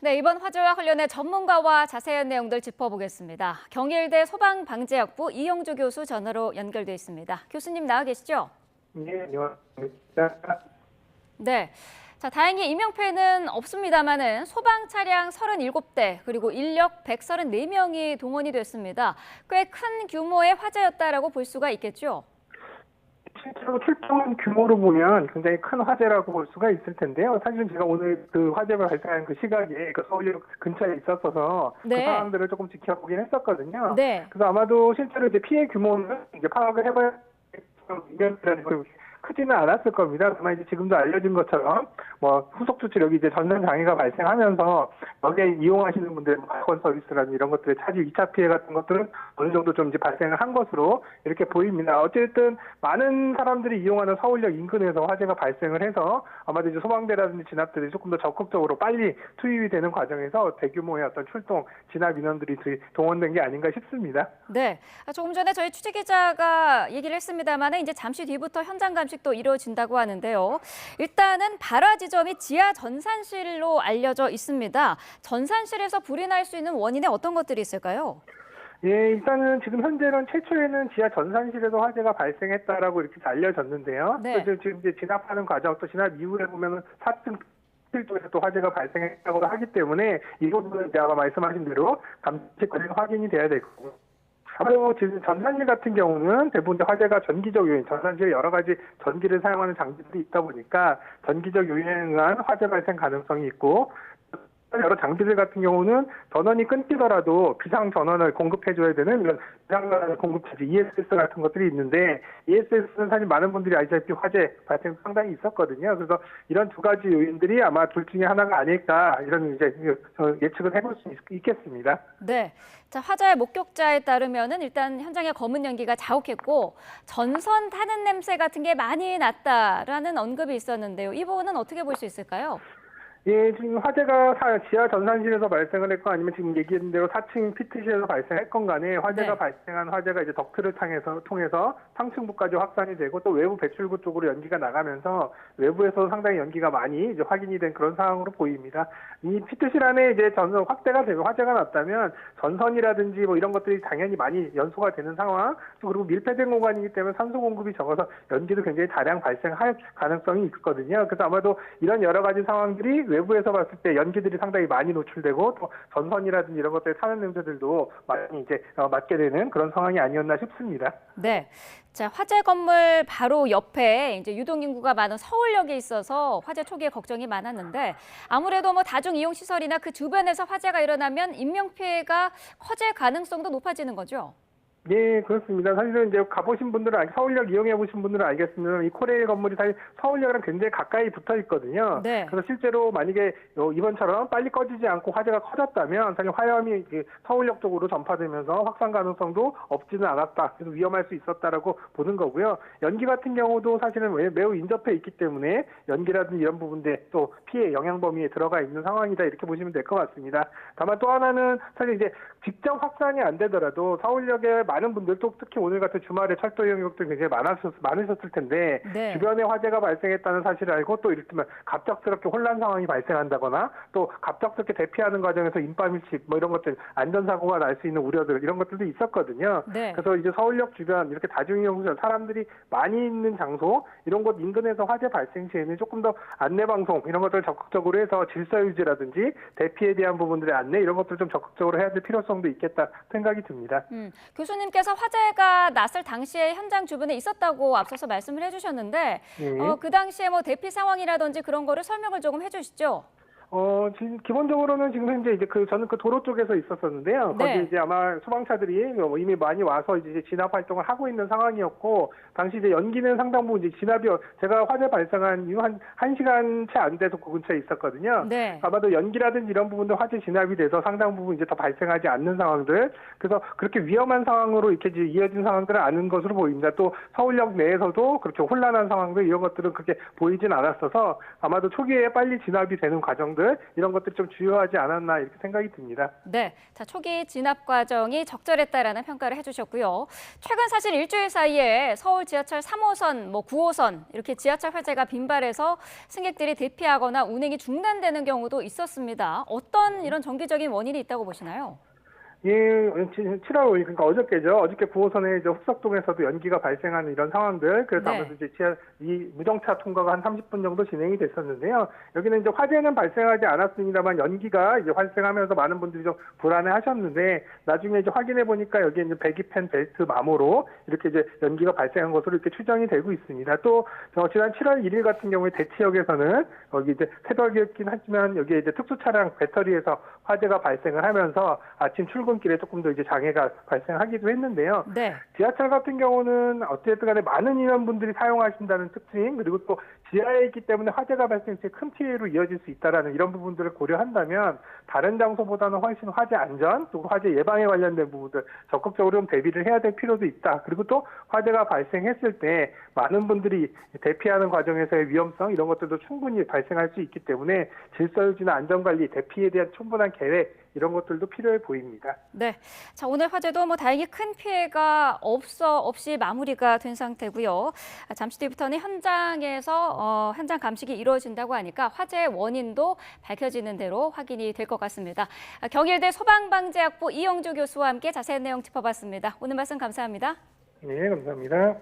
네, 이번 화재와 관련해 전문가와 자세한 내용들 짚어보겠습니다. 경일대 소방방재학부 이영주 교수 전화로 연결돼 있습니다. 교수님 나와 계시죠? 네, 안녕하십니까. 네. 자, 다행히 인명피해는 없습니다만은 소방 차량 37대 그리고 인력 134명이 동원이 됐습니다. 꽤 큰 규모의 화재였다라고 볼 수가 있겠죠? 실제로 출동 규모로 보면 굉장히 큰 화재라고 볼 수가 있을 텐데요. 사실은 제가 오늘 그 화재가 발생한 그 시각에 그 서울역 근처에 있었어서 네. 그 상황들을 조금 지켜보긴 했었거든요. 네. 그래서 아마도 실제로 이제 피해 규모는 이제 파악을 해봐야 크지는 않았을 겁니다. 다만 이제 지금도 알려진 것처럼 뭐 후속 조치 여기 이제 전선 장애가 발생하면서 여기에 이용하시는 분들 가건 서비스라든지 이런 것들의 차주 2차 피해 같은 것들은 어느 정도 좀 이제 발생을 한 것으로 이렇게 보입니다. 어쨌든 많은 사람들이 이용하는 서울역 인근에서 화재가 발생을 해서 아마도 이제 소방대라든지 진압들이 조금 더 적극적으로 빨리 투입이 되는 과정에서 대규모의 어떤 출동 진압 인원들이 동원된 게 아닌가 싶습니다. 네. 조금 전에 저희 취재 기자가 얘기를 했습니다만 이제 잠시 뒤부터 현장 감식도 이루어진다고 하는데요. 일단은 발화 지점이 지하 전산실로 알려져 있습니다. 전산실에서 불이 날 수 있는 원인에 어떤 것들이 있을까요? 예, 일단은 지금 현재는 최초에는 지하 전산실에서 화재가 발생했다라고 이렇게 알려졌는데요. 네. 또 지금 이제 진압하는 과정 또 진압 이후에 보면은 4층 쪽에서 또 화재가 발생했다고 하기 때문에 이 부분은 이제 아까 말씀하신 대로 감식 과정이 확인이 돼야 될 거고. 아무래도 지금 전산실 같은 경우는 대부분 화재가 전기적 요인, 전산실에 여러 가지 전기를 사용하는 장비들이 있다 보니까 전기적 요인에 의한 화재 발생 가능성이 있고 여러 장비들 같은 경우는 전원이 끊기더라도 비상 전원을 공급해줘야 되는 이런 비상 전원 공급체제 ESS 같은 것들이 있는데 ESS는 사실 많은 분들이 아시다시피 화재 발생 상당히 있었거든요. 그래서 이런 두 가지 요인들이 아마 둘 중에 하나가 아닐까 이런 이제 예측을 해볼 수 있겠습니다. 네. 자, 화재의 목격자에 따르면은 일단 현장에 검은 연기가 자욱했고 전선 타는 냄새 같은 게 많이 났다라는 언급이 있었는데요. 이 부분은 어떻게 볼 수 있을까요? 예, 지금 화재가 지하 전산실에서 발생을 했건 아니면 지금 얘기했던 대로 4층 피트실에서 발생했건 간에 화재가 네. 발생한 화재가 이제 덕트를 통해서 상층부까지 확산이 되고 또 외부 배출구 쪽으로 연기가 나가면서 외부에서 상당히 연기가 많이 이제 확인이 된 그런 상황으로 보입니다. 이 피트실 안에 이제 전선 확대가 되고 화재가 났다면 전선이라든지 뭐 이런 것들이 당연히 많이 연소가 되는 상황, 그리고 밀폐된 공간이기 때문에 산소 공급이 적어서 연기도 굉장히 다량 발생할 가능성이 있거든요. 그래서 아마도 이런 여러 가지 상황들이 외부에서 봤을 때 연기들이 상당히 많이 노출되고 또 전선이라든지 이런 것들의 타는 냄새들도 많이 이제 맡게 되는 그런 상황이 아니었나 싶습니다. 네. 자, 화재 건물 바로 옆에 이제 유동 인구가 많은 서울역에 있어서 화재 초기에 걱정이 많았는데 아무래도 뭐 다중 이용 시설이나 그 주변에서 화재가 일어나면 인명 피해가 커질 가능성도 높아지는 거죠. 네, 그렇습니다. 사실은 이제 가보신 분들은 서울역 이용해보신 분들은 알겠습니다. 이 코레일 건물이 사실 서울역이랑 굉장히 가까이 붙어 있거든요. 네. 그래서 실제로 만약에 이번처럼 빨리 꺼지지 않고 화재가 커졌다면 사실 화염이 서울역 쪽으로 전파되면서 확산 가능성도 없지는 않았다. 그래서 위험할 수 있었다라고 보는 거고요. 연기 같은 경우도 사실은 매우 인접해 있기 때문에 연기라든지 이런 부분들 또 피해 영향 범위에 들어가 있는 상황이다 이렇게 보시면 될 것 같습니다. 다만 또 하나는 사실 이제 직접 확산이 안 되더라도 서울역에 많은 분들도 특히 오늘 같은 주말에 철도 이용객도 굉장히 많으셨을 텐데 네. 주변에 화재가 발생했다는 사실을 알고 또 이를테면 갑작스럽게 혼란 상황이 발생한다거나 또 갑작스럽게 대피하는 과정에서 인파밀집 뭐 이런 것들 안전사고가 날 수 있는 우려들 이런 것들도 있었거든요. 네. 그래서 이제 서울역 주변 이렇게 다중이용 사람들이 많이 있는 장소 이런 곳 인근에서 화재 발생 시에는 조금 더 안내방송 이런 것들을 적극적으로 해서 질서 유지라든지 대피에 대한 부분들의 안내 이런 것들을 좀 적극적으로 해야 될 필요성도 있겠다 생각이 듭니다. 교수님께서 화재가 났을 당시에 현장 주변에 있었다고 앞서서 말씀을 해주셨는데 네. 그 당시에 뭐 대피 상황이라든지 그런 거를 설명을 조금 해주시죠. 지금 기본적으로는 지금 현재 이제 저는 그 도로 쪽에서 있었었는데요. 네. 거기 이제 아마 소방차들이 이미 많이 와서 이제 진압 활동을 하고 있는 상황이었고, 당시 이제 연기는 상당 부분 이제 진압이 제가 화재 발생한 이후 한 1시간 채 안 돼서 그 근처에 있었거든요. 네. 아마도 연기라든지 이런 부분도 화재 진압이 돼서 상당 부분 이제 더 발생하지 않는 상황들, 그래서 그렇게 위험한 상황으로 이렇게 이제 이어진 상황들은 아닌 것으로 보입니다. 또 서울역 내에서도 그렇게 혼란한 상황들 이런 것들은 그렇게 보이진 않았어서 아마도 초기에 빨리 진압이 되는 과정 과정들 이런 것들이 좀 주요하지 않았나 이렇게 생각이 듭니다. 네, 자, 초기 진압 과정이 적절했다라는 평가를 해주셨고요. 최근 사실 일주일 사이에 서울 지하철 3호선, 9호선 이렇게 지하철 화재가 빈발해서 승객들이 대피하거나 운행이 중단되는 경우도 있었습니다. 어떤 이런 정기적인 원인이 있다고 보시나요? 예, 7월 5일, 그러니까 어저께죠. 어저께 9호선에 이제 흑석동에서도 연기가 발생하는 이런 상황들, 그래서 네. 아무래도 이제 이 무정차 통과가 한 30분 정도 진행이 됐었는데요. 여기는 이제 화재는 발생하지 않았습니다만 연기가 이제 발생하면서 많은 분들이 좀 불안해 하셨는데, 나중에 이제 확인해 보니까 여기에 이제 배기팬 벨트 마모로 이렇게 이제 연기가 발생한 것으로 이렇게 추정이 되고 있습니다. 또, 지난 7월 1일 같은 경우에 대치역에서는 여기 이제 새벽이었긴 하지만 여기에 이제 특수 차량 배터리에서 화재가 발생을 하면서 아침 출근길에 조금 더 이제 장애가 발생하기도 했는데요. 네. 지하철 같은 경우는 어쨌든 간에 많은 인원분들이 사용하신다는 특징, 그리고 또 지하에 있기 때문에 화재가 발생해 큰 피해로 이어질 수 있다라는 이런 부분들을 고려한다면 다른 장소보다는 훨씬 화재 안전, 또 화재 예방에 관련된 부분들 적극적으로 좀 대비를 해야 될 필요도 있다. 그리고 또 화재가 발생했을 때 많은 분들이 대피하는 과정에서의 위험성 이런 것들도 충분히 발생할 수 있기 때문에 질서 유지나 안전관리, 대피에 대한 충분한 계획 이런 것들도 필요해 보입니다. 네, 자, 오늘 화재도 다행히 큰 피해가 없이 마무리가 된 상태고요. 잠시 뒤부터는 현장에서 현장 감식이 이루어진다고 하니까 화재의 원인도 밝혀지는 대로 확인이 될 것 같습니다. 경일대 소방방재학부 이영주 교수와 함께 자세한 내용 짚어봤습니다. 오늘 말씀 감사합니다. 네, 감사합니다.